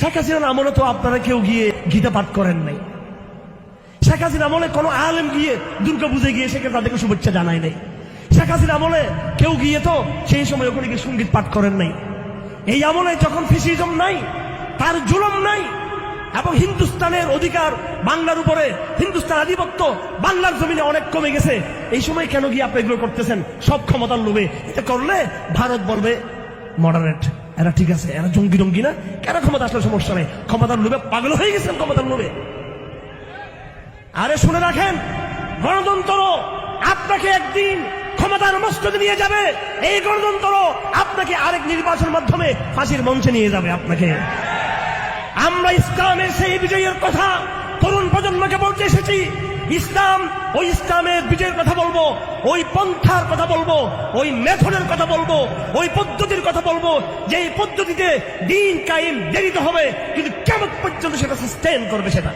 শেখ হাসিনার আমলে তো আপনারা কেউ গিয়ে গীতা পাঠ করেন নাই। শেখ হাসিনা আমলে কোনো আলেম গিয়ে দুর্গা পুজোয় গিয়ে সেখানে তাদেরকে শুভেচ্ছা জানায় নাই। শেখ হাসিনা আমলে কেউ গিয়ে তো সেই সময় ওখানে গিয়ে সঙ্গীত পাঠ করেন নাই। এই আমলে যখন ফ্যাসিজম নাই, তার জুলুম নাই, এবং হিন্দুস্তানের অধিকার বাংলার উপরে, হিন্দুস্তান আধিপত্য বাংলার জমিনে অনেক কমে গেছে, এই সময় কেন গিয়ে আপনি এগুলো করতেছেন? সব ক্ষমতার লোভে। এটা করলে ভারত বলবে মডারেট, এরা ঠিক আছে, এরা জঙ্গি টঙ্গি না, কেন ক্ষমতা আসলে সমস্যা নেই, ক্ষমতার লোভে পাগল হয়ে গেছেন, ক্ষমতার লোভে। আরে শুনে রাখেন, গণতন্ত্র আপনাকে একদিন ক্ষমতার মস্তকে নিয়ে যাবে। এই গণতন্ত্র আপনাকে আরেক নির্বাচনের মাধ্যমে ফাঁসির মঞ্চে নিয়ে যাবে আপনাকে। আমরা ইসলামের সেই বিজয়ের কথা তরুণ প্রজন্মকে বলতে এসেছি। ইসলাম, ওই ইসলামের বিজয়ের কথা বলবো, ওই পন্থার কথা বলবো, ওই মেথডের কথা বলবো, ওই পদ্ধতির কথা বলবো, যে এই পদ্ধতিতে দিন কায়েম দেরিতে হবে, কিন্তু কিয়ামত পর্যন্ত সেটা সাস্টেইন করবে সেটা।